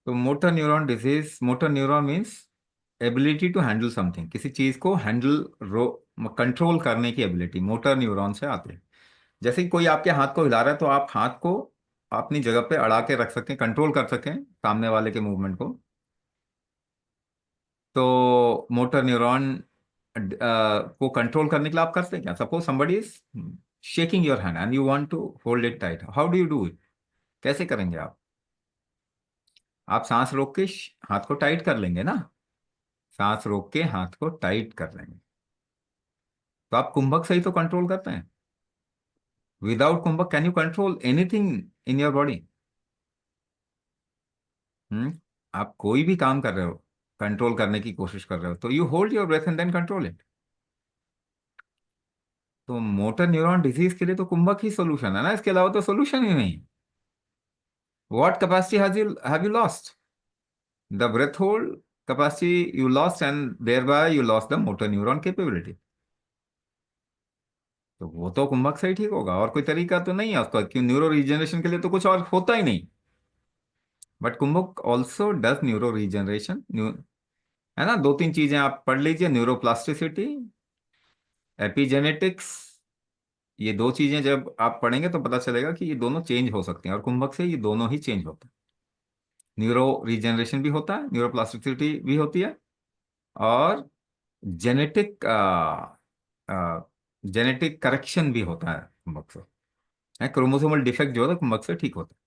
तो motor neuron disease, motor neuron means ability to handle something, किसी चीज को हैंडल रो कंट्रोल करने की एबिलिटी मोटर न्यूरॉन से आती है। जैसे कि कोई आपके हाथ को हिला रहा है तो आप हाथ को अपनी जगह पे अड़ा के रख सकें, कंट्रोल कर सकें सामने वाले के मूवमेंट को। तो मोटर न्यूरॉन को कंट्रोल करने के लिए आप करते हैं क्या? Suppose somebody is shaking your hand and you want to hold it tight, how do you do it? कैसे करेंगे आप? आप सांस रोक के हाथ को टाइट कर लेंगे ना, सांस रोक के हाथ को टाइट कर लेंगे। तो आप कुंभक से ही तो कंट्रोल करते हैं। Without kumbhak can you control anything in your body? Hmm. आप कोई भी काम कर रहे हो, कंट्रोल करने की कोशिश कर रहे हो, तो you hold your breath and then control it. तो मोटर न्यूरॉन डिजीज के लिए तो कुंभक ही सोल्यूशन है ना, इसके अलावा तो सोल्यूशन ही नहीं। What capacity have you lost? The breath hold capacity you lost, and thereby you lost the motor neuron capability. तो वो तो कुंभक से ही ठीक होगा, और कोई तरीका तो नहीं है उसका, क्यों न्यूरो रीजनरेशन के लिए तो कुछ और होता ही नहीं। But kumbhak also does neuro regeneration. है ना, दो तीन चीजें आप पढ़ लीजिए, न्यूरोप्लास्टिसिटी, एपिजेनेटिक्स। ये दो चीजें जब आप पढ़ेंगे तो पता चलेगा कि ये दोनों चेंज हो सकती हैं, और कुंभक से ये दोनों ही चेंज होते हैं। न्यूरो रीजनरेशन भी होता है, न्यूरोप्लास्टिसिटी भी होती है, और जेनेटिक जेनेटिक करेक्शन भी होता है कुंभक से। क्रोमोसोमल डिफेक्ट जो है कुंभक से ठीक होता है।